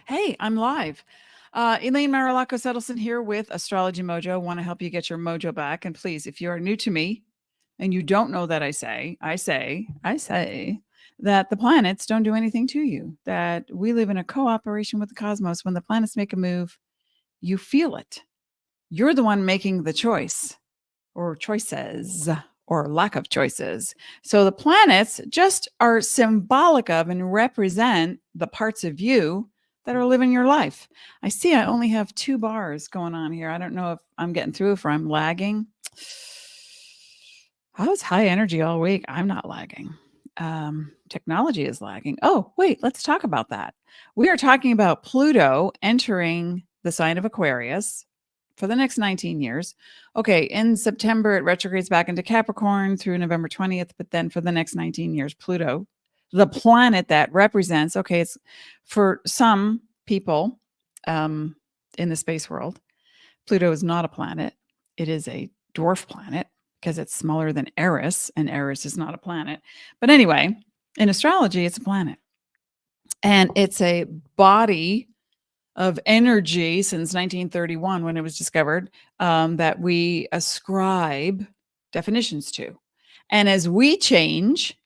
Hey, I'm live. Elaine Marolakos Edelson here with AstrologyMojo. Want to help you get your mojo back. And please, if you are new to me and you don't know that I say that the planets don't do anything to you, that we live in a cooperation with the cosmos. When the planets make a move, you feel it. You're the one making the choice or choices or lack of choices. So the planets just are symbolic of and represent the parts of you that are living your life. I see I only have 2 bars going on here. I don't know if I'm getting through, if I'm lagging. I was high energy all week. I'm not lagging. Technology is lagging. Oh, wait, let's talk about that. We are talking about Pluto entering the sign of Aquarius for the next 19 years. Okay, in September, it retrogrades back into Capricorn through November 20th, but then for the next 19 years, Pluto, the planet that represents, okay, it's for some people in the space world, Pluto is not a planet. It is a dwarf planet because it's smaller than Eris, and Eris is not a planet. But anyway, in astrology, it's a planet. And it's a body of energy since 1931 when it was discovered that we ascribe definitions to. And as we change,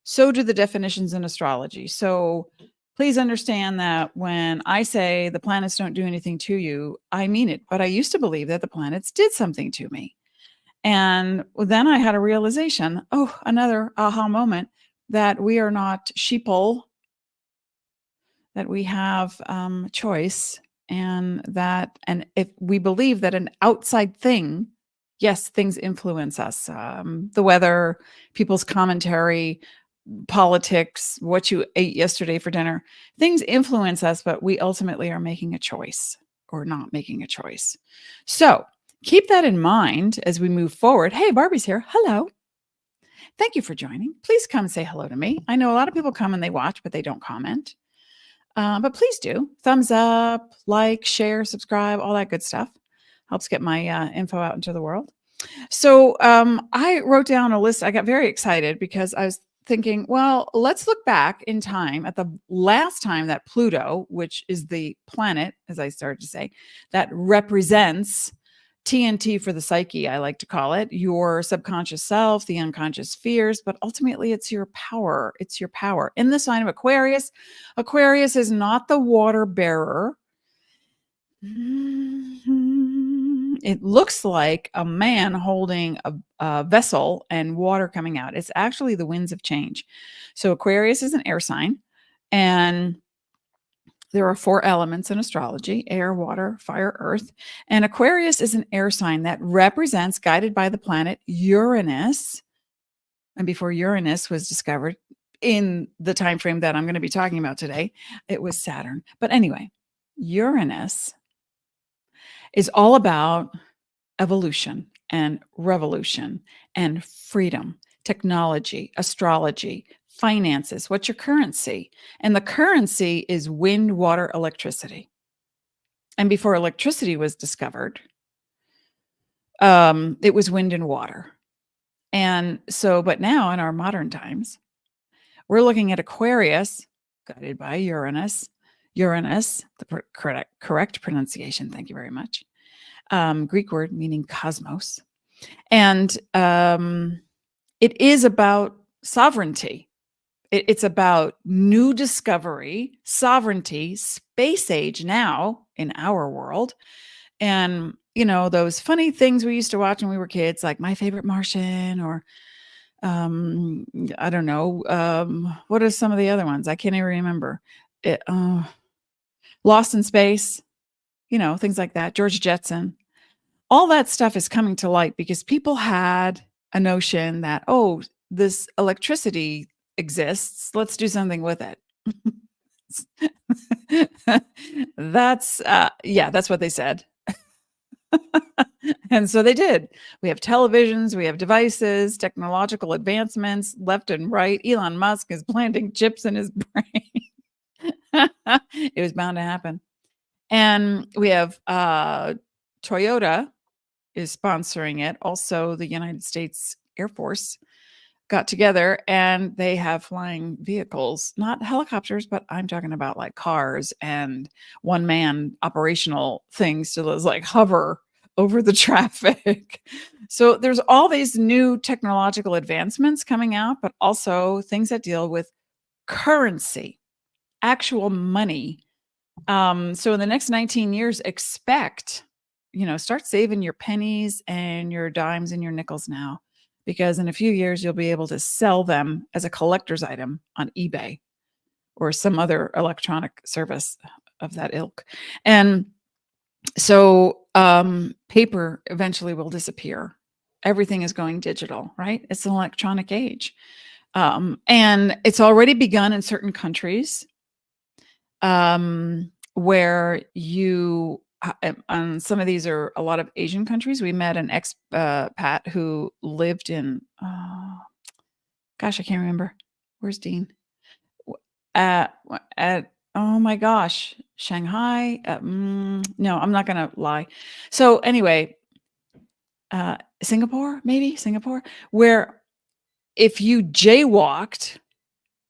so do the definitions in astrology. So please understand that when I say the planets don't do anything to you, I mean it. But I used to believe that the planets did something to me. And then I had a realization, oh, another aha moment, that we are not sheeple, that we have choice, and if we believe that an outside thing, yes, things influence us, the weather, people's commentary, politics, what you ate yesterday for dinner, things influence us, but we ultimately are making a choice or not making a choice. So keep that in mind as we move forward. Hey, Barbie's here. Hello. Thank you for joining. Please come say hello to me. I know a lot of people come and they watch, but they don't comment. But please do. Thumbs up, like, share, subscribe, all that good stuff. Helps get my info out into the world. So I wrote down a list. I got very excited because I was thinking, well, let's look back in time at the last time that Pluto, which is the planet, as I started to say, that represents TNT for the psyche, I like to call it, your subconscious self, the unconscious fears, but ultimately it's your power. It's your power. In the sign of Aquarius, Aquarius is not the water bearer. It looks like a man holding a vessel and water coming out. It's actually the winds of change. So Aquarius is an air sign, and there are 4 elements in astrology: air, water, fire, earth. And Aquarius is an air sign that represents, guided by the planet Uranus. And before Uranus was discovered in the time frame that I'm going to be talking about today, it was Saturn. But anyway, Uranus is all about evolution and revolution and freedom, technology, astrology, finances. What's your currency? And the currency is wind, water, electricity. And before electricity was discovered, it was wind and water. And so, but now in our modern times, we're looking at Aquarius, guided by Uranus. Uranus, the correct pronunciation. Thank you very much. Greek word meaning cosmos. And it is about sovereignty. It's about new discovery, sovereignty, space age now in our world. And, you know, those funny things we used to watch when we were kids, like My Favorite Martian, or I don't know, what are some of the other ones? I can't even remember. Lost in Space, you know, things like that. George Jetson. All that stuff is coming to light because people had a notion that, oh, this electricity exists. Let's do something with it. That's what they said. And so they did. We have televisions, we have devices, technological advancements left and right. Elon Musk is planting chips in his brain. It was bound to happen. And we have Toyota is sponsoring it. Also, the United States Air Force got together and they have flying vehicles, not helicopters, but I'm talking about like cars and one man operational things to like hover over the traffic. So there's all these new technological advancements coming out, but also things that deal with currency, actual money. So in the next 19 years, expect, start saving your pennies and your dimes and your nickels now, because in a few years, you'll be able to sell them as a collector's item on eBay or some other electronic service of that ilk. And so paper eventually will disappear. Everything is going digital, right? It's an electronic age. And it's already begun in certain countries where you, and some of these are a lot of Asian countries. We met an expat who lived in, gosh, I can't remember. Where's Dean? At oh my gosh, Shanghai. No, I'm not gonna lie. So anyway, Singapore, where if you jaywalked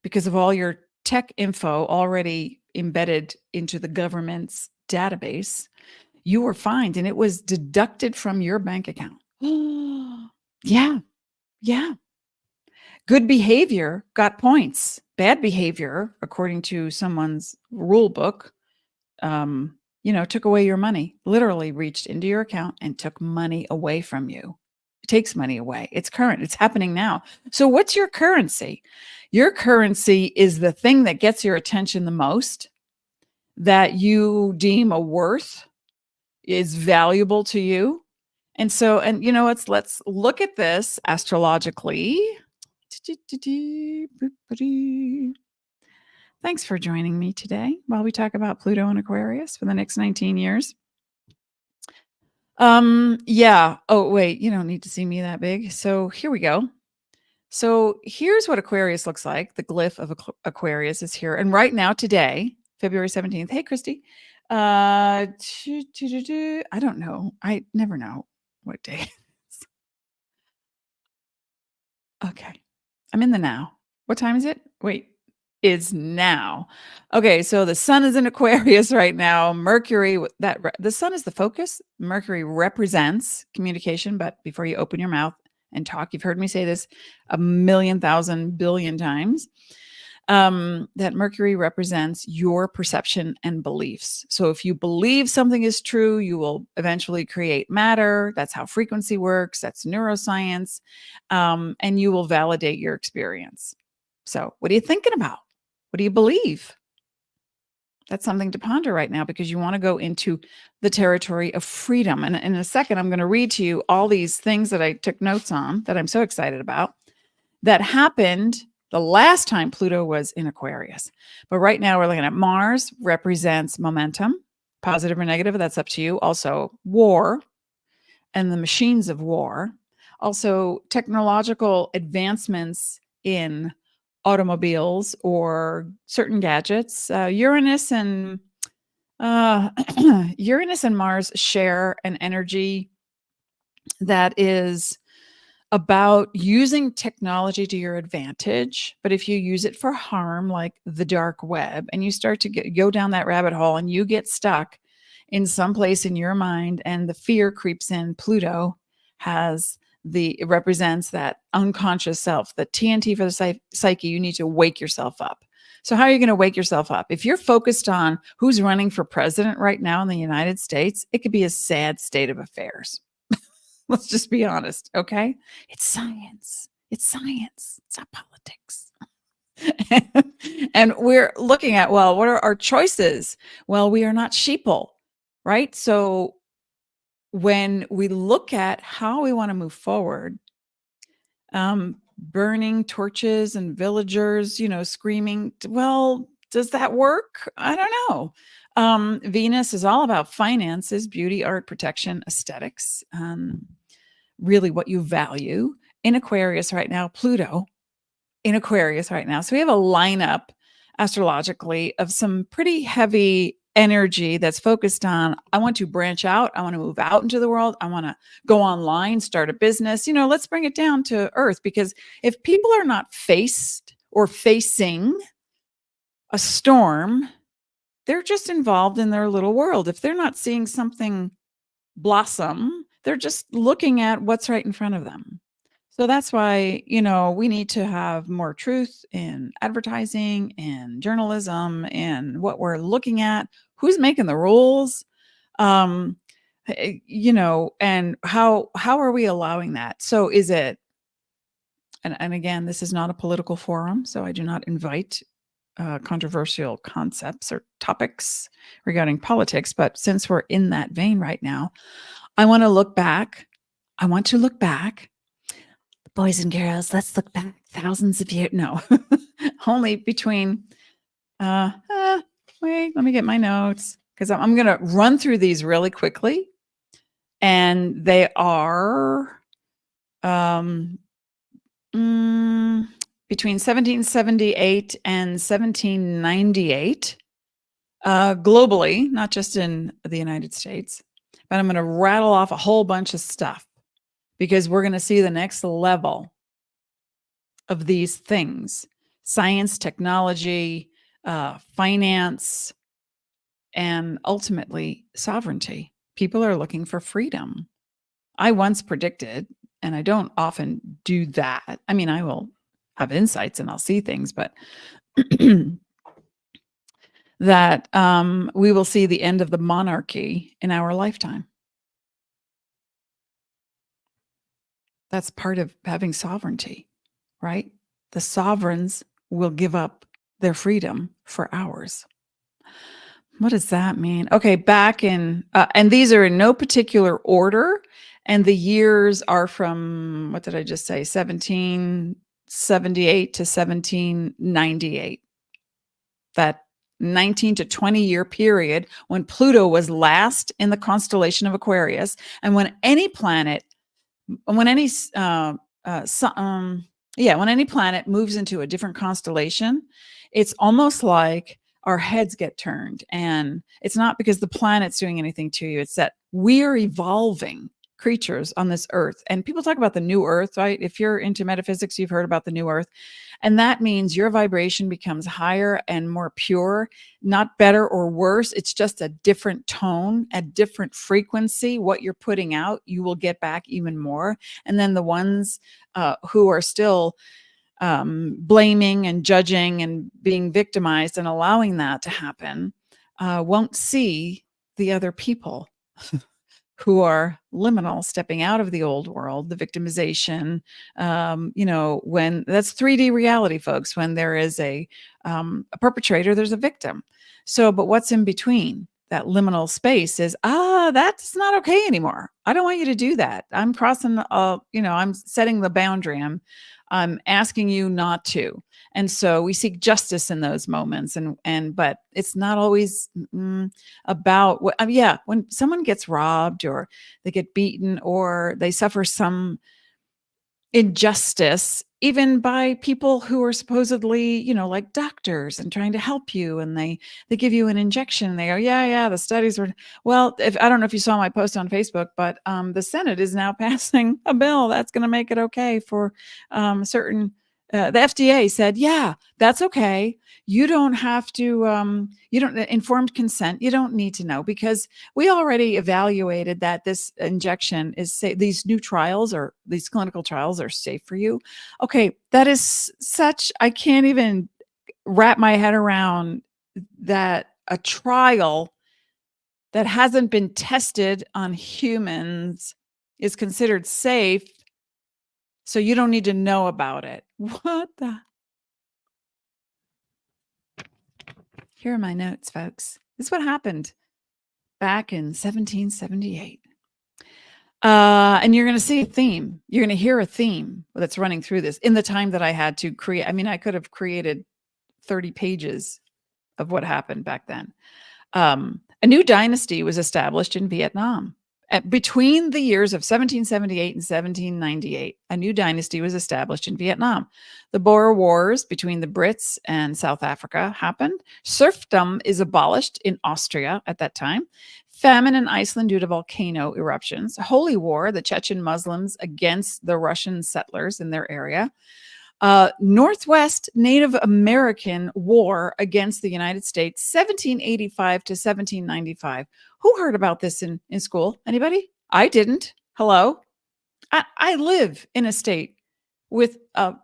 because of all your tech info already embedded into the government's database, you were fined and it was deducted from your bank account. Yeah. Yeah. Good behavior got points. Bad behavior, according to someone's rule book, took away your money, literally reached into your account and took money away from you. It takes money away. It's current. It's happening now. So what's your currency? Your currency is the thing that gets your attention the most, that you deem a worth, is valuable to you. And so, let's look at this astrologically. Thanks for joining me today while we talk about Pluto and Aquarius for the next 19 years. Yeah. Oh, wait, you don't need to see me that big. So here we go. So here's what Aquarius looks like. The glyph of Aquarius is here. And right now, today, February 17th. Hey, Christy. I don't know. I never know what day it is. Okay. I'm in the now. What time is it? Wait, is now. Okay, so the sun is in Aquarius right now. Mercury, the sun is the focus. Mercury represents communication, but before you open your mouth and talk, you've heard me say this a million, thousand, billion times, that Mercury represents your perception and beliefs. So if you believe something is true, you will eventually create matter. That's how frequency works. That's neuroscience. And you will validate your experience. So what are you thinking about? What do you believe? That's something to ponder right now, because you want to go into the territory of freedom. And in a second, I'm going to read to you all these things that I took notes on that I'm so excited about that happened the last time Pluto was in Aquarius. But right now we're looking at Mars represents momentum, positive or negative. That's up to you. Also war and the machines of war. Also technological advancements in automobiles or certain gadgets. Uranus and Uranus and Mars share an energy that is about using technology to your advantage. But if you use it for harm, like the dark web, and you start to go down that rabbit hole and you get stuck in some place in your mind and the fear creeps in, Pluto it represents that unconscious self, the TNT for the psyche. You need to wake yourself up. So how are you going to wake yourself up? If you're focused on who's running for president right now in the United States, it could be a sad state of affairs. Let's just be honest, okay? It's science. It's not politics. And we're looking at, well, what are our choices? Well, we are not sheeple, right? So when we look at how we want to move forward, burning torches and villagers, screaming, well, does that work? I don't know. Venus is all about finances, beauty, art, protection, aesthetics, really what you value. In Aquarius right now, Pluto in Aquarius right now. So we have a lineup astrologically of some pretty heavy energy that's focused on, I want to branch out. I want to move out into the world. I want to go online, start a business. Let's bring it down to earth, because if people are not faced or facing a storm, they're just involved in their little world. If they're not seeing something blossom, they're just looking at what's right in front of them. So that's why, we need to have more truth in advertising and journalism and what we're looking at, who's making the rules, and how are we allowing that? So is it, and again, this is not a political forum, so I do not invite controversial concepts or topics regarding politics. But since we're in that vein right now, I want to look back. Boys and girls, let's look back thousands of years. No, only between, wait, let me get my notes, because I'm going to run through these really quickly. And they are between 1778 and 1798, globally, not just in the United States. But I'm going to rattle off a whole bunch of stuff, because we're going to see the next level of these things: science, technology, finance, and ultimately sovereignty. People are looking for freedom. I once predicted, and I don't often do that. I mean, I will have insights and I'll see things, but that we will see the end of the monarchy in our lifetime. That's part of having sovereignty, right? The sovereigns will give up their freedom for ours. What does that mean? Okay, back in, and these are in no particular order, and the years are from, what did I just say, 1778 to 1798. That 19 to 20 year period when Pluto was last in the constellation of Aquarius, and when any planet, when any planet moves into a different constellation, it's almost like our heads get turned. And it's not because the planet's doing anything to you. It's that we're evolving creatures on this earth. And people talk about the new earth, right? If you're into metaphysics, you've heard about the new earth. And that means your vibration becomes higher and more pure, not better or worse. It's just a different tone, a different frequency. What you're putting out, you will get back even more. And then the ones who are still blaming and judging and being victimized and allowing that to happen won't see the other people who are liminal, stepping out of the old world, the victimization, when that's 3D reality, folks. When there is a perpetrator, there's a victim. So, but what's in between that liminal space is, that's not okay anymore. I don't want you to do that. I'm crossing, I'm setting the boundary. I'm asking you not to. And so we seek justice in those moments. But it's not always about what, when someone gets robbed or they get beaten or they suffer some injustice, even by people who are supposedly, like doctors and trying to help you, and they give you an injection and they go, yeah, the studies were, well, I don't know if you saw my post on Facebook, but the Senate is now passing a bill that's going to make it okay for certain, the FDA said, yeah, that's okay. You don't have to, informed consent. You don't need to know, because we already evaluated that this injection is safe. These new trials, or these clinical trials, are safe for you. Okay. That is such, I can't even wrap my head around that a trial that hasn't been tested on humans is considered safe. So you don't need to know about it. What the? Here are my notes, folks. This is what happened back in 1778. And you're going to see a theme. You're going to hear a theme that's running through this in the time that I had to create. I mean, I could have created 30 pages of what happened back then. A new dynasty was established in Vietnam. Between the years of 1778 and 1798, a new dynasty was established in Vietnam. The Boer Wars between the Brits and South Africa happened. Serfdom is abolished in Austria at that time. Famine in Iceland due to volcano eruptions. Holy War, the Chechen Muslims against the Russian settlers in their area. Northwest Native American War against the United States, 1785 to 1795. Who heard about this in school? Anybody? I didn't. Hello? I live in a state with a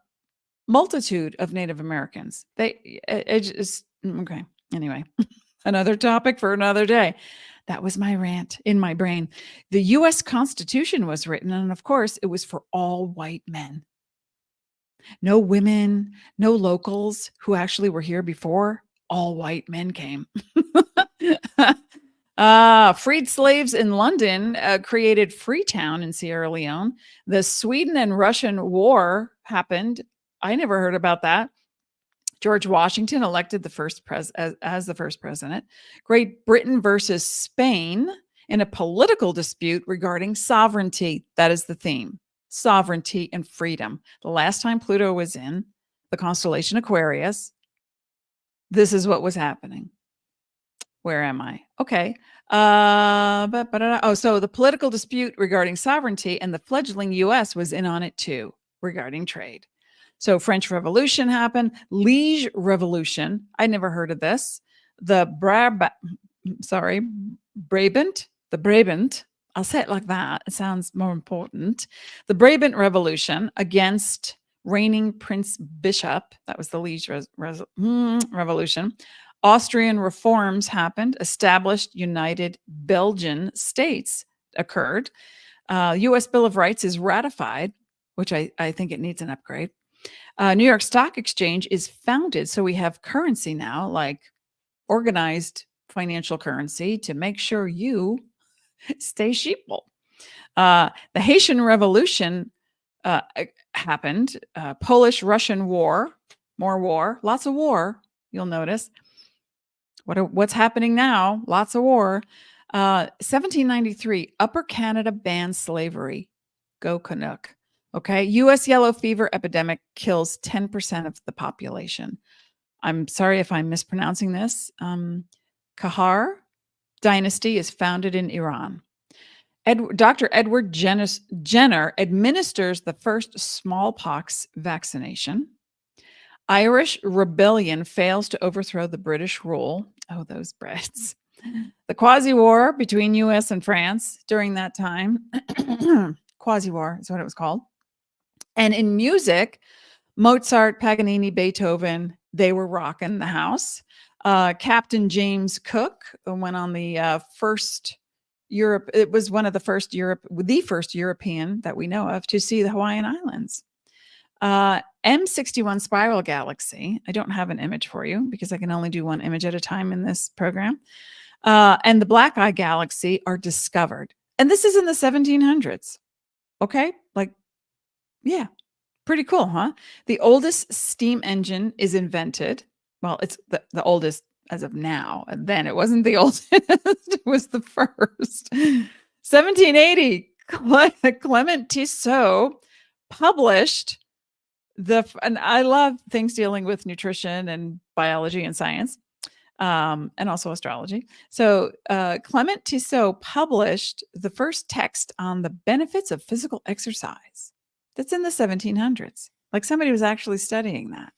multitude of Native Americans. It just, okay. Anyway, another topic for another day. That was my rant in my brain. The U.S. Constitution was written, and of course, it was for all white men. No women, no locals who actually were here before. All white men came. Freed slaves in London created Freetown in Sierra Leone. The Sweden and Russian War happened. I never heard about that. George Washington elected as the first president. Great Britain versus Spain in a political dispute regarding sovereignty. That is the theme. Sovereignty and freedom. The last time Pluto was in the constellation Aquarius, this is what was happening. Where am I? Okay. So the political dispute regarding sovereignty, and the fledgling U.S. was in on it too, regarding trade. So French Revolution happened. Liege Revolution. I never heard of this. The Brabant. I'll say it like that. It sounds more important. The Brabant Revolution against reigning Prince Bishop. That was the Liege Revolution. Austrian reforms happened. Established United Belgian States occurred. U.S. Bill of Rights is ratified, which I think it needs an upgrade. New York Stock Exchange is founded. So we have currency now, like organized financial currency to make sure you stay sheeple. The Haitian Revolution happened. Polish-Russian War, more war, lots of war, you'll notice. What's happening now? Lots of war. 1793, Upper Canada bans slavery. Go Canuck. Okay. U.S. yellow fever epidemic kills 10% of the population. I'm sorry if I'm mispronouncing this. Kahar dynasty is founded in Iran. Dr. Edward Jenner administers the first smallpox vaccination. Irish rebellion fails to overthrow the British rule. Oh, those Brits. The Quasi-War between U.S. and France during that time. Quasi-War is what it was called. And in music, Mozart, Paganini, Beethoven, they were rocking the house. Captain James Cook went on the first Europe. It was one of the first the first European that we know of to see the Hawaiian Islands. M61 spiral galaxy. I don't have an image for you because I can only do one image at a time in this program. And the Black Eye galaxy are discovered. And this is in the 1700s. Okay. Yeah. Pretty cool, huh? The oldest steam engine is invented. Well, it's the oldest as of now. And then it wasn't the oldest. It was the first. 1780, Clement Tissot published and I love things dealing with nutrition and biology and science, and also astrology. So Clement Tissot published the first text on the benefits of physical exercise. That's in the 1700s. Like somebody was actually studying that.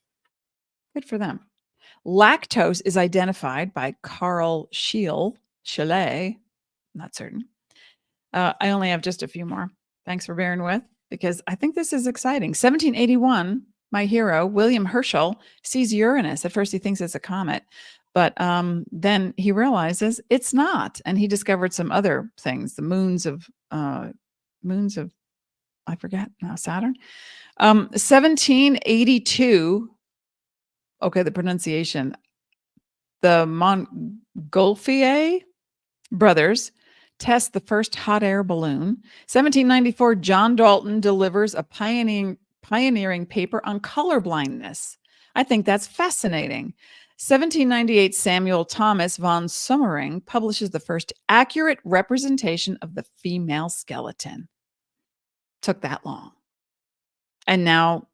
Good for them. Lactose is identified by Carl Scheele, not certain. I only have just a few more. Thanks for bearing with, because I think this is exciting. 1781, my hero, William Herschel, sees Uranus. At first he thinks it's a comet, but then he realizes it's not. And he discovered some other things, the moons of, I forget now, Saturn. 1782, okay, the pronunciation. The Montgolfier brothers test the first hot air balloon. 1794, John Dalton delivers a pioneering paper on color blindness. I think that's fascinating. 1798, Samuel Thomas von Sommering publishes the first accurate representation of the female skeleton. Took that long. And now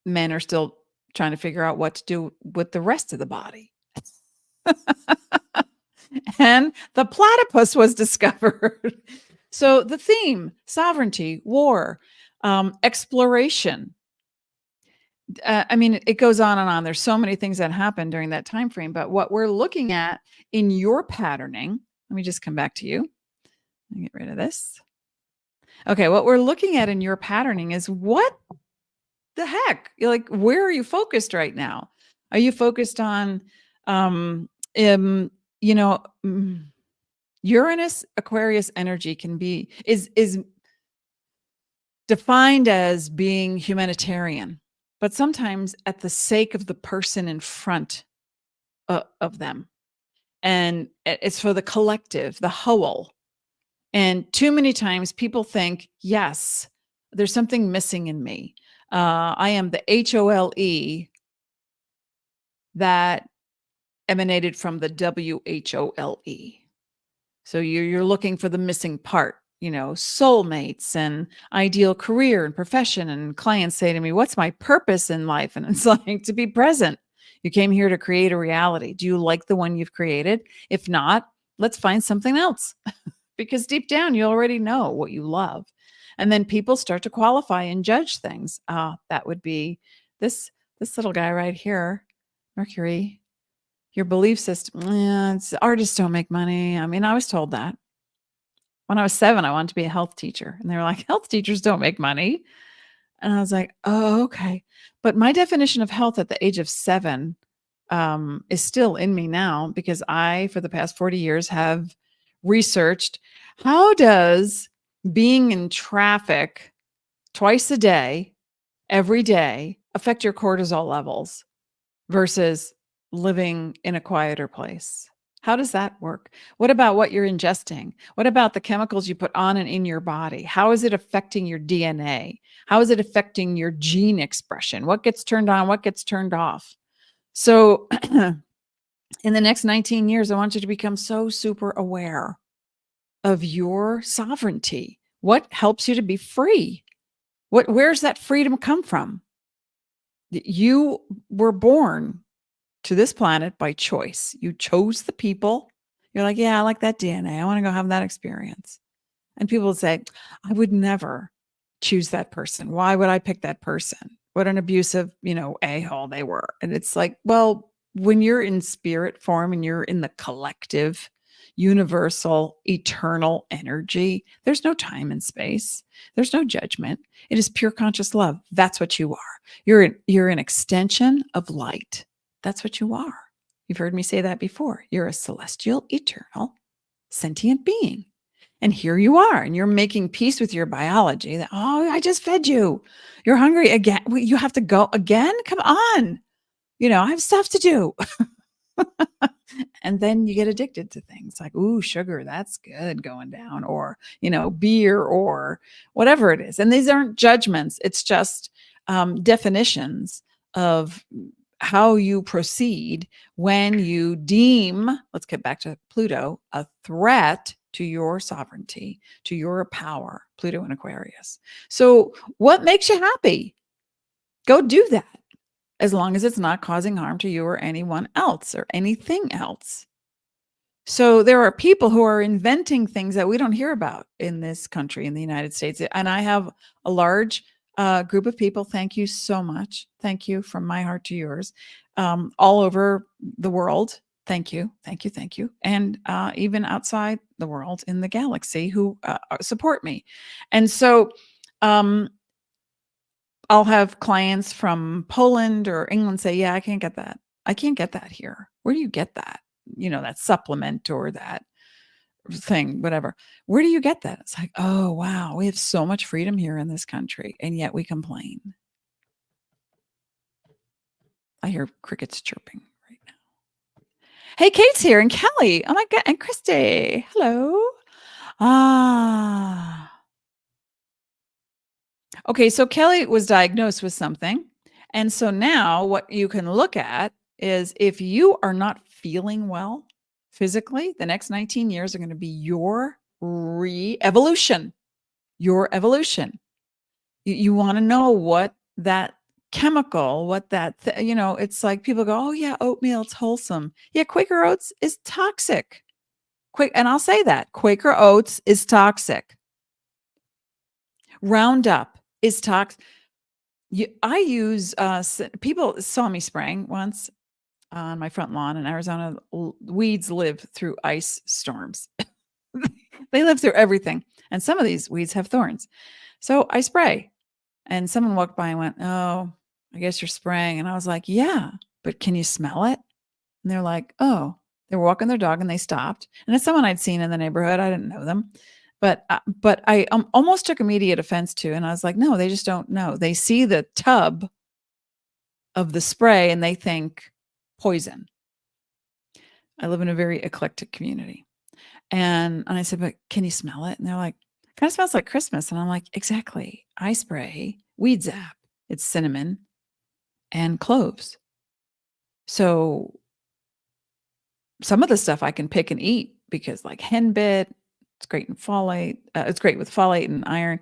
men are still trying to figure out what to do with the rest of the body. And the platypus was discovered. So the theme, sovereignty, war, exploration. I mean, it goes on and on. There's so many things that happen during that time frame. But what we're looking at in your patterning, let me just come back to you. Let me get rid of this. Okay, what we're looking at in your patterning is what the heck? You're like, where are you focused right now? Are you focused on, you know, Uranus Aquarius energy is defined as being humanitarian, but sometimes at the sake of the person in front of them. And it's for the collective, the whole. And too many times people think, yes, there's something missing in me. I am the HOLE that emanated from the WHOLE. So you're looking for the missing part, soulmates and ideal career and profession. And clients say to me, what's my purpose in life? And it's like, to be present. You came here to create a reality. Do you like the one you've created? If not, let's find something else. Because deep down, you already know what you love. And then people start to qualify and judge things. That would be this little guy right here, Mercury. Your belief system, artists don't make money. I mean, I was told that. When I was 7, I wanted to be a health teacher. And they were like, health teachers don't make money. And I was like, oh, okay. But my definition of health at the age of 7 is still in me now, because I, for the past 40 years, have researched how does being in traffic twice a day, every day, affect your cortisol levels versus living in a quieter place. How does that work? What about what you're ingesting? What about the chemicals you put on and in your body? How is it affecting your DNA? How is it affecting your gene expression? What gets turned on? What gets turned off? So in the next 19 years, I want you to become so super aware of your sovereignty. What helps you to be free? Where's that freedom come from? You were born to this planet by choice. You chose the people. You're like, yeah, I like that DNA. I want to go have that experience. And people would say, I would never choose that person. Why would I pick that person? What an abusive, a-hole they were. And it's like, well, when you're in spirit form and you're in the collective, universal, eternal energy, there's no time and space. There's no judgment. It is pure conscious love. That's what you are. You're an extension of light. That's what you are. You've heard me say that before. You're a celestial, eternal, sentient being. And here you are, and you're making peace with your biology that, oh, I just fed you. You're hungry again. You have to go again? Come on. I have stuff to do. And then you get addicted to things like, ooh, sugar, that's good going down, or, beer, or whatever it is. And these aren't judgments. It's just definitions of how you proceed when you deem, let's get back to Pluto, a threat to your sovereignty, to your power, Pluto and Aquarius. So what makes you happy? Go do that, as long as it's not causing harm to you or anyone else or anything else. So there are people who are inventing things that we don't hear about in this country, in the United States. And I have a large group of people. Thank you so much. Thank you from my heart to yours, all over the world. Thank you. Thank you. Thank you. And even outside the world, in the galaxy, who support me. And so I'll have clients from Poland or England say, yeah, I can't get that. I can't get that here. Where do you get that? That supplement or that thing, whatever. Where do you get that? It's like, oh, wow, we have so much freedom here in this country, and yet we complain. I hear crickets chirping right now. Hey, Kate's here, and Kelly. Oh my God, and Christy. Hello. Okay, so Kelly was diagnosed with something. And so now what you can look at is if you are not feeling well physically, the next 19 years are going to be your evolution. Your evolution. You want to know what that chemical, what that, it's like people go, oh yeah, oatmeal, it's wholesome. Yeah, Quaker Oats is toxic. And I'll say that Quaker Oats is toxic. Roundup is toxic. I use, people saw me spraying once on my front lawn in Arizona. Weeds live through ice storms. They live through everything. And some of these weeds have thorns. So I spray. And someone walked by and went, oh, I guess you're spraying. And I was like, yeah, but can you smell it? And they're like, oh, they were walking their dog and they stopped. And it's someone I'd seen in the neighborhood. I didn't know them. But I almost took immediate offense to, and I was like, no, they just don't know. They see the tub of the spray and they think poison. I live in a very eclectic community. And I said, but can you smell it? And they're like, kind of smells like Christmas. And I'm like, exactly. I spray Weed Zap. It's cinnamon and cloves. So some of the stuff I can pick and eat because like henbit, it's great in folate. It's great with folate and iron.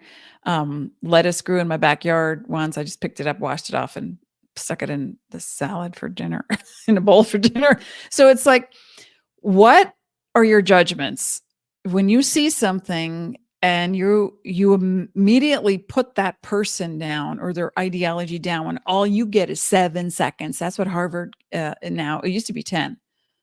Lettuce grew in my backyard once. I just picked it up, washed it off, and stuck it in the salad for dinner, in a bowl for dinner. So it's like, what are your judgments when you see something and you immediately put that person down or their ideology down when all you get is 7 seconds? That's what Harvard, now, it used to be 10.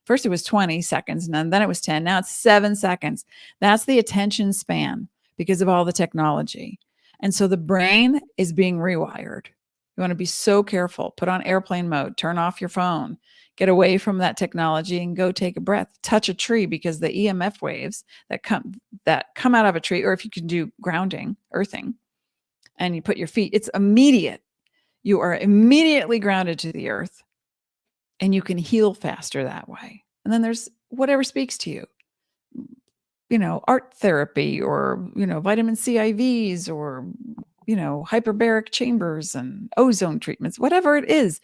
First it was 20 seconds and then it was 10. Now it's 7 seconds. That's the attention span because of all the technology. And so the brain is being rewired. You want to be so careful. Put on airplane mode, turn off your phone, get away from that technology and go take a breath. Touch a tree because the EMF waves that come out of a tree, or if you can do grounding, earthing, and you put your feet, it's immediate. You are immediately grounded to the earth. And you can heal faster that way. And then there's whatever speaks to you, art therapy or, vitamin C IVs or, hyperbaric chambers and ozone treatments, whatever it is.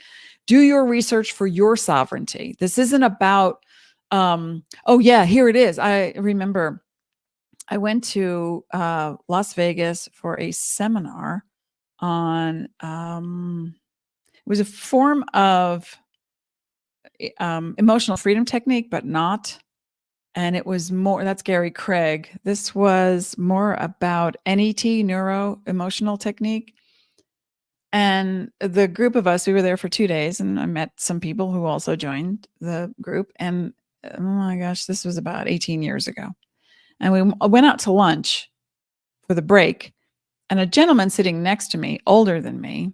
Do your research for your sovereignty. This isn't about, oh yeah, here it is. I remember I went to Las Vegas for a seminar on, it was a form of emotional freedom technique, but not. And it was more, that's Gary Craig. This was more about NET, neuro emotional technique. And the group of us, we were there for 2 days and I met some people who also joined the group. And oh my gosh, this was about 18 years ago. And we went out to lunch for the break. And a gentleman sitting next to me, older than me,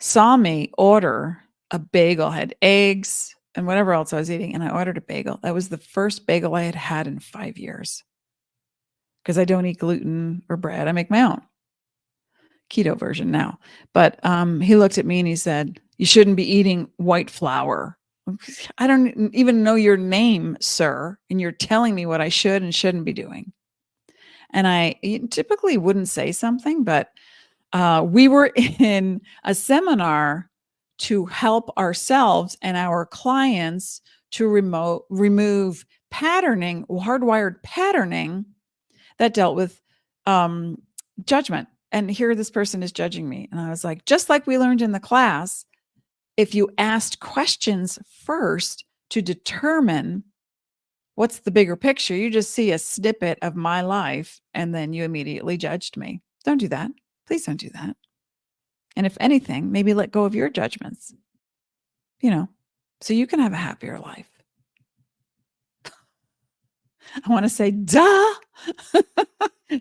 saw me order a bagel, had eggs and whatever else I was eating. And I ordered a bagel. That was the first bagel I had had in 5 years because I don't eat gluten or bread. I make my own keto version now. But he looked at me and he said, you shouldn't be eating white flour. I don't even know your name, sir. And you're telling me what I should and shouldn't be doing. And I typically wouldn't say something, but we were in a seminar to help ourselves and our clients to remove patterning, hardwired patterning that dealt with judgment. And here this person is judging me. And I was like, just like we learned in the class, if you asked questions first to determine what's the bigger picture, you just see a snippet of my life and then you immediately judged me. Don't do that. Please don't do that. And if anything, maybe let go of your judgments, so you can have a happier life. I want to say, duh.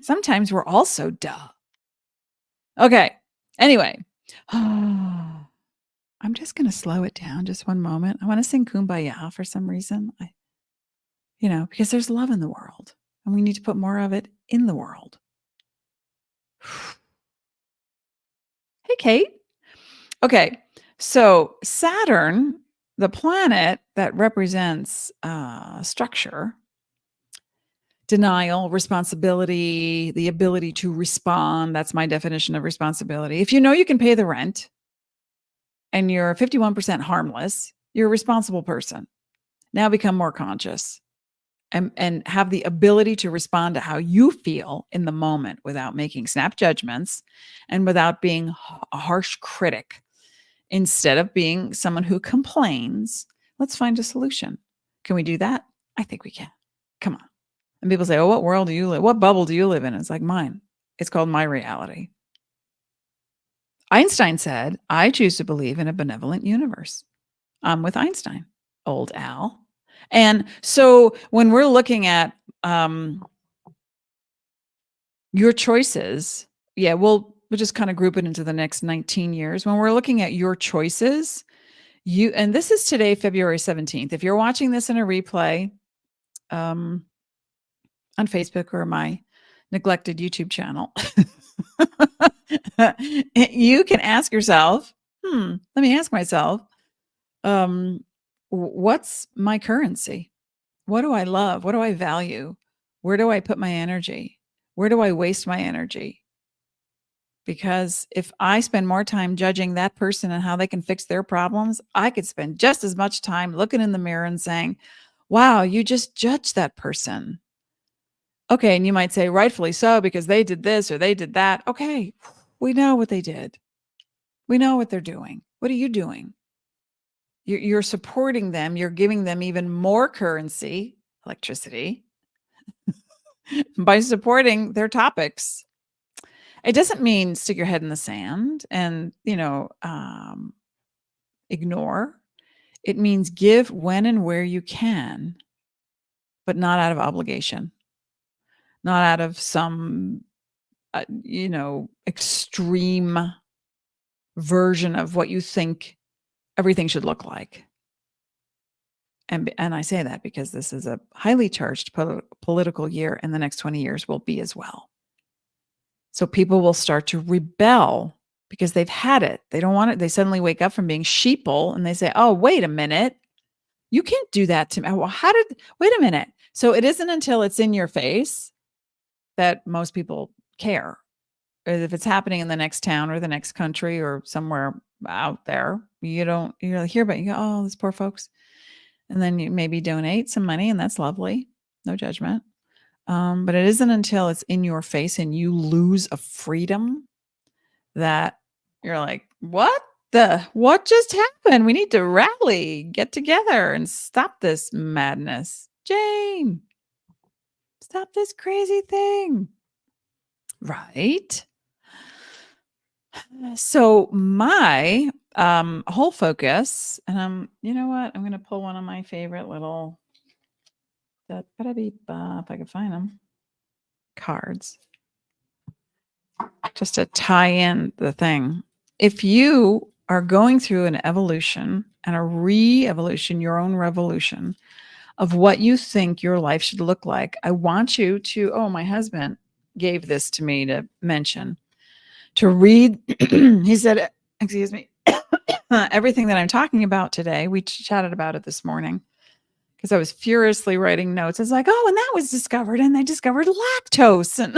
Sometimes we're also duh. Okay. Anyway, I'm just going to slow it down just one moment. I want to sing Kumbaya for some reason. Because there's love in the world and we need to put more of it in the world. Hey, Kate. Okay. So Saturn, the planet that represents structure, denial, responsibility, the ability to respond. That's my definition of responsibility. If you know you can pay the rent and you're 51% harmless, You're a responsible person. Now become more conscious and have the ability to respond to how you feel in the moment without making snap judgments and without being a harsh critic. Instead of being someone who complains, let's find a solution. Can we do that? I think we can. Come on. And people say, oh, what world do you live? What bubble do you live in? It's like mine. It's called my reality. Einstein said, I choose to believe in a benevolent universe. I'm with Einstein, old Al. And so when we're looking at your choices, yeah, we'll just kind of group it into the next 19 years. When we're looking at your choices, and this is today, February 17th. If you're watching this in a replay on Facebook or my neglected YouTube channel, you can ask yourself, let me ask myself, what's my currency? What do I love? What do I value? Where do I put my energy? Where do I waste my energy? Because if I spend more time judging that person and how they can fix their problems, I could spend just as much time looking in the mirror and saying, wow, you just judged that person. Okay. And you might say, rightfully so, because they did this or they did that. Okay. We know what they did. We know what they're doing. What are you doing? You're supporting them. You're giving them even more currency, electricity, by supporting their topics. It doesn't mean stick your head in the sand and, ignore. It means give when and where you can, but not out of obligation, not out of some, extreme version of what you think everything should look like. And I say that because this is a highly charged political year, and the next 20 years will be as well. So people will start to rebel because they've had it. They don't want it. They suddenly wake up from being sheeple and they say, oh, wait a minute. You can't do that to me. Well, wait a minute. So it isn't until it's in your face that most people care. Or if it's happening in the next town or the next country or somewhere out there, you hear about it. You go, oh, these poor folks. And then you maybe donate some money, and that's lovely. No judgment. But it isn't until it's in your face and you lose a freedom that you're like, what just happened? We need to rally, get together and stop this madness. Jane, stop this crazy thing. Right. So my whole focus, and you know what? I'm going to pull one of my favorite little, if I can find them, cards, just to tie in the thing. If you are going through an evolution and a re-evolution, your own revolution of what you think your life should look like, I want you to, my husband gave this to me to mention, to read. He said, excuse me, everything that I'm talking about today, we chatted about it this morning because I was furiously writing notes. It's like, and that was discovered, and they discovered lactose, and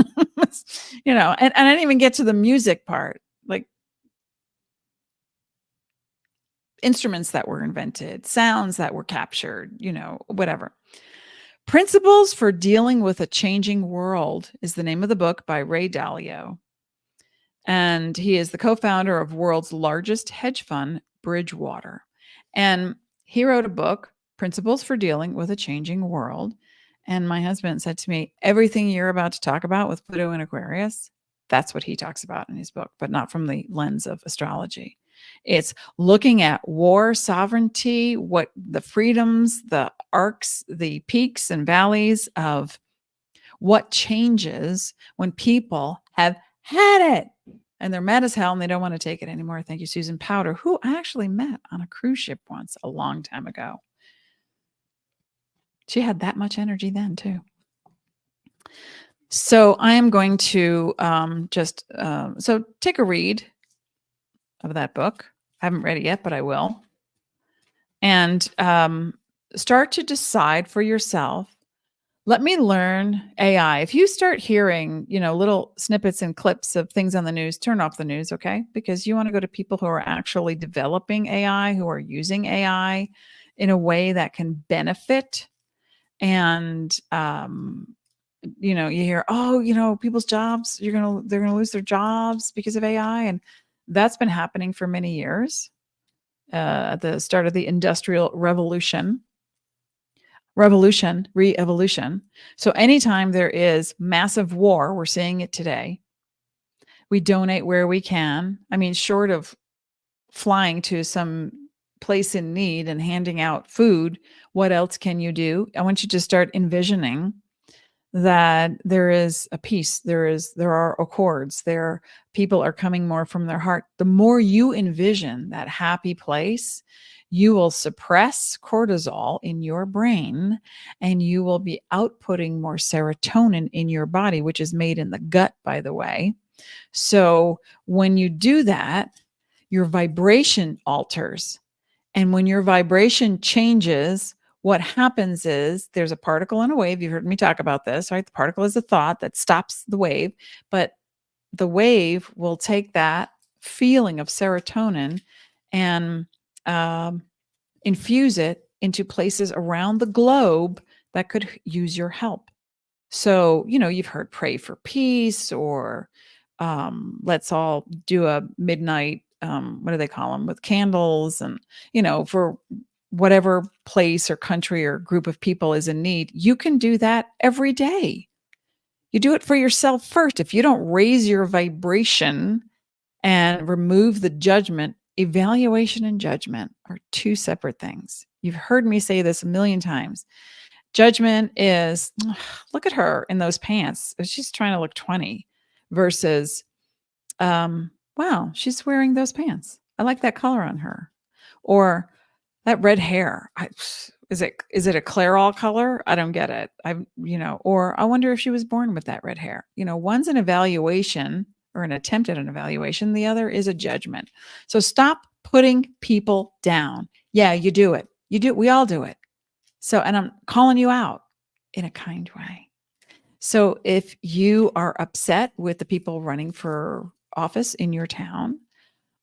and I didn't even get to the music part, like instruments that were invented, sounds that were captured, whatever. Principles for Dealing with a Changing World is the name of the book by Ray Dalio. And he is the co-founder of world's largest hedge fund, Bridgewater. And he wrote a book, Principles for Dealing with a Changing World. And my husband said to me, everything you're about to talk about with Pluto and Aquarius, that's what he talks about in his book, but not from the lens of astrology. It's looking at war, sovereignty, what the freedoms, the arcs, the peaks and valleys of what changes when people have had it and they're mad as hell and they don't want to take it anymore. Thank you, Susan Powder, who I actually met on a cruise ship once a long time ago. She had that much energy then too. So I am going to so take a read of that book. I haven't read it yet, but I will. And start to decide for yourself, Let me learn AI. If you start hearing, little snippets and clips of things on the news, turn off the news, okay? Because you want to go to people who are actually developing AI, who are using AI in a way that can benefit. And you hear, oh, people's jobs, they're gonna lose their jobs because of AI, and that's been happening for many years. At the start of the industrial re-evolution. So anytime there is massive war, we're seeing it today. We donate where we can. I mean, short of flying to some place in need and handing out food, what else can you do? I want you to start envisioning that there is a peace, there are accords, there people are coming more from their heart. The more you envision that happy place, you will suppress cortisol in your brain, and you will be outputting more serotonin in your body, which is made in the gut, by the way. So when you do that, your vibration alters. And when your vibration changes, what happens is there's a particle and a wave. You've heard me talk about this, right? The particle is a thought that stops the wave, but the wave will take that feeling of serotonin and infuse it into places around the globe that could use your help. So, you've heard pray for peace, or let's all do a midnight, what do they call them, with candles, and, for whatever place or country or group of people is in need. You can do that every day. You do it for yourself first. If you don't raise your vibration and remove the judgment, evaluation and judgment are two separate things. You've heard me say this a million times. Judgment is, look at her in those pants. She's trying to look 20, versus, wow, she's wearing those pants. I like that color on her. Or that red hair. Is it a Clairol color? I don't get it. Or I wonder if she was born with that red hair. One's an evaluation or an attempt at an evaluation. The other is a judgment. So stop putting people down. Yeah, you do it. We all do it. So, and I'm calling you out in a kind way. So if you are upset with the people running for office in your town,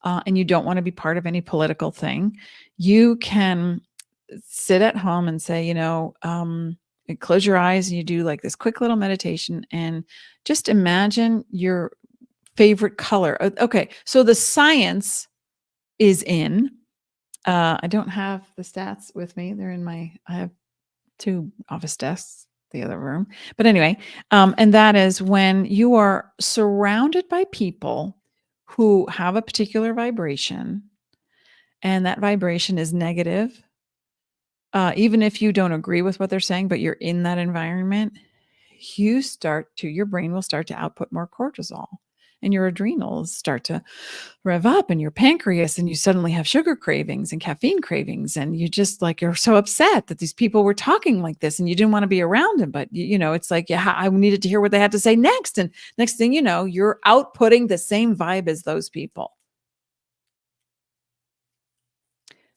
and you don't want to be part of any political thing, you can sit at home and say, close your eyes, and you do like this quick little meditation, and just imagine your favorite color. Okay. So the science is in, I don't have the stats with me. I have 2 office desks, the other room. But anyway, and that is when you are surrounded by people who have a particular vibration, and that vibration is negative, even if you don't agree with what they're saying, but you're in that environment, your brain will start to output more cortisol, and your adrenals start to rev up, and your pancreas, and you suddenly have sugar cravings and caffeine cravings. And you're so upset that these people were talking like this, and you didn't want to be around them. But it's like, yeah, I needed to hear what they had to say next. And next thing you know, you're outputting the same vibe as those people.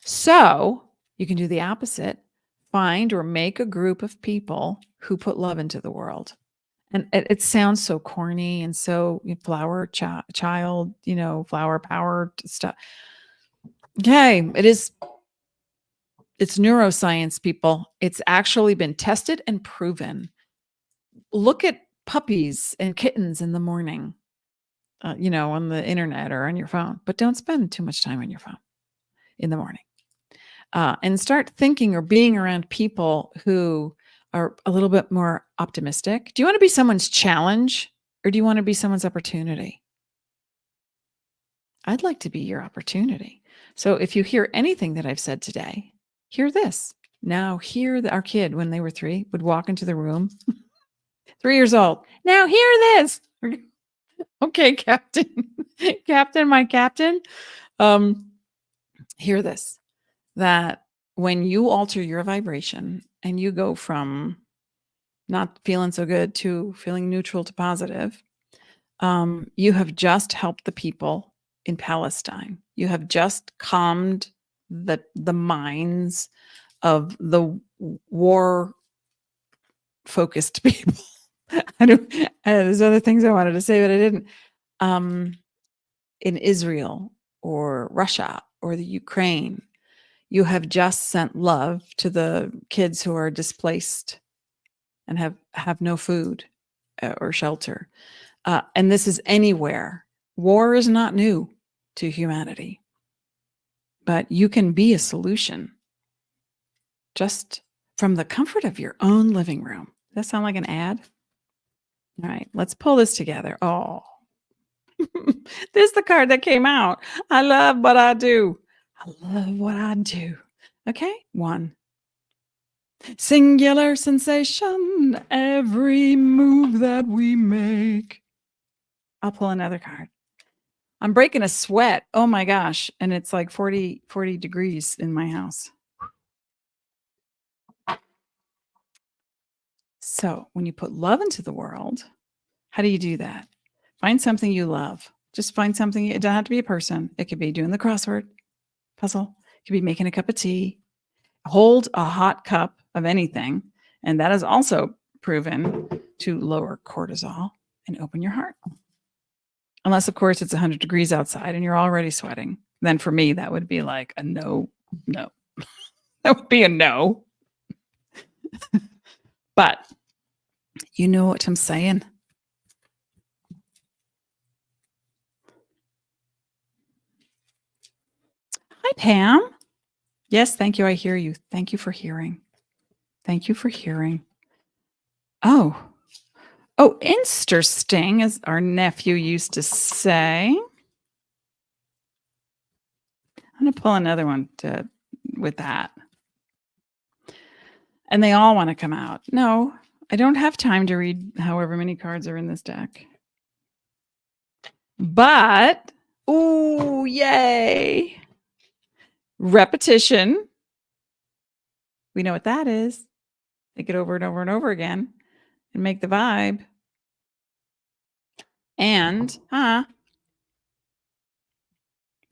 So you can do the opposite. Find or make a group of people who put love into the world. And it sounds so corny and so flower child, flower power stuff. Okay, it's neuroscience, people. It's actually been tested and proven. Look at puppies and kittens in the morning, on the internet or on your phone, but don't spend too much time on your phone in the morning. And start thinking or being around people who are a little bit more optimistic. Do you want to be someone's challenge, or do you want to be someone's opportunity? I'd like to be your opportunity. So if you hear anything that I've said today, hear this. Now hear our kid, when they were 3, would walk into the room, 3 years old. Now hear this. Okay, Captain. Captain, my captain. Hear this. That when you alter your vibration and you go from not feeling so good to feeling neutral to positive, you have just helped the people in Palestine. You have just calmed the minds of the war focused people. I don't. There's other things I wanted to say, but I didn't. In Israel or Russia or the Ukraine, you have just sent love to the kids who are displaced and have no food or shelter. And this is anywhere. War is not new to humanity, but you can be a solution just from the comfort of your own living room. Does that sound like an ad? All right, let's pull this together. Oh, this is the card that came out. I love what I do. I love what I do. Okay, 1. Singular sensation, every move that we make. I'll pull another card. I'm breaking a sweat. Oh my gosh. And it's like 40 degrees in my house. So when you put love into the world, how do you do that? Find something you love. Just find something. It doesn't have to be a person. It could be doing the crossword puzzle. It could be making a cup of tea. Hold a hot cup of anything. And that is also proven to lower cortisol and open your heart. Unless, of course, it's 100 degrees outside and you're already sweating. Then for me, that would be like a no. That would be a no. But you know what I'm saying. Hi, Pam. Yes, thank you. I hear you. Thank you for hearing. Thank you for hearing. Oh, interesting, as our nephew used to say. I'm going to pull another one with that. And they all want to come out. No, I don't have time to read however many cards are in this deck. But, ooh, yay. Repetition. We know what that is. Take it over and over and over again and make the vibe. And, the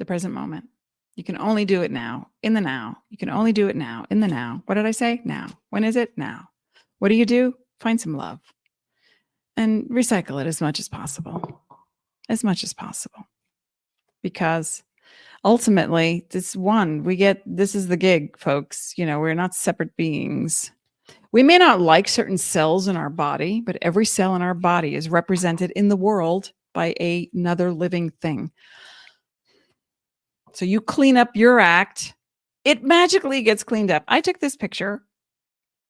present moment. You can only do it now, in the now. You can only do it now, in the now. What did I say? Now. When is it? Now. What do? Find some love and recycle it as much as possible. As much as possible. Because ultimately, this is the gig, folks. We're not separate beings. We may not like certain cells in our body, but every cell in our body is represented in the world by another living thing. So you clean up your act, it magically gets cleaned up. I took this picture.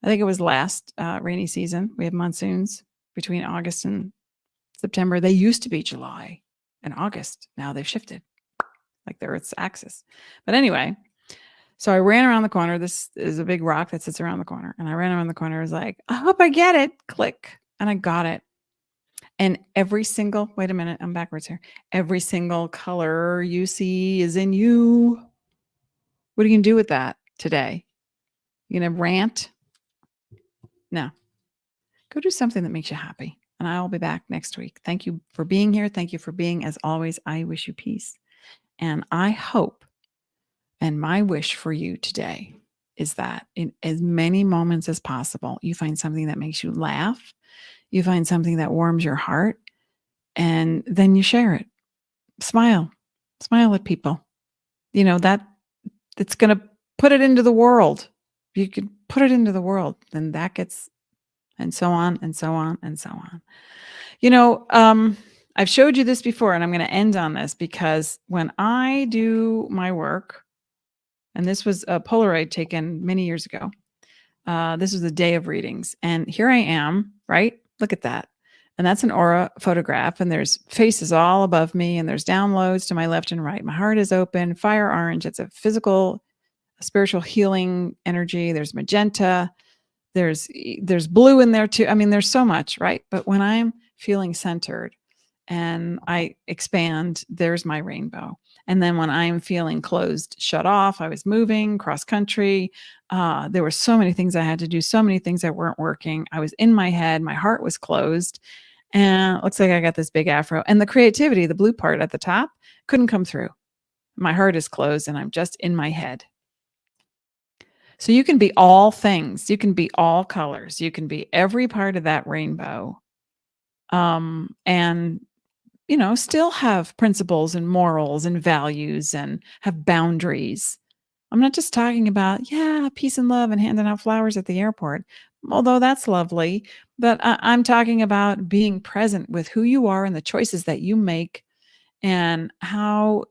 I think it was last rainy season. We have monsoons between August and September. They used to be July and August. Now they've shifted, like the Earth's axis. But anyway, so I ran around the corner. This is a big rock that sits around the corner. And I ran around the corner. I was like, I hope I get it. Click. And I got it. And wait a minute, I'm backwards here. Every single color you see is in you. What are you going to do with that today? You going to rant? No. Go do something that makes you happy. And I'll be back next week. Thank you for being here. Thank you for being, as always, I wish you peace. And I hope, and my wish for you today is that in as many moments as possible, you find something that makes you laugh. You find something that warms your heart. And then you share it. Smile at people. That's going to put it into the world. You could put it into the world, then that gets, and so on and so on and so on. I've showed you this before, and I'm going to end on this because when I do my work, and this was a Polaroid taken many years ago. This was the day of readings, and here I am, right? Look at that. And that's an aura photograph, and there's faces all above me, and there's downloads to my left and right. My heart is open, fire orange. It's a physical, spiritual healing energy. There's magenta. There's blue in there too. I mean, there's so much, right? But when I'm feeling centered and I expand, there's my rainbow. And then when I'm feeling closed, shut off, I was moving cross country. There were so many things I had to do, so many things that weren't working. I was in my head. My heart was closed. And it looks like I got this big afro. And the creativity, the blue part at the top, couldn't come through. My heart is closed and I'm just in my head. So you can be all things. You can be all colors. You can be every part of that rainbow. And still have principles and morals and values and have boundaries. I'm not just talking about, yeah, peace and love and handing out flowers at the airport, although that's lovely. But I'm talking about being present with who you are and the choices that you make, and how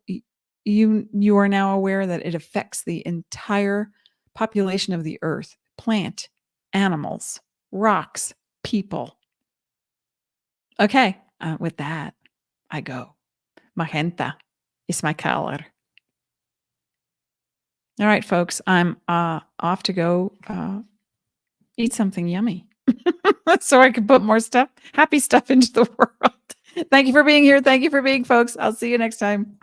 you are now aware that it affects the entire population of the earth, plant, animals, rocks, people. Okay, with that, I go. Magenta is my color. All right, folks, I'm off to go eat something yummy so I can put more stuff, happy stuff into the world. Thank you for being here. Thank you for being, folks. I'll see you next time.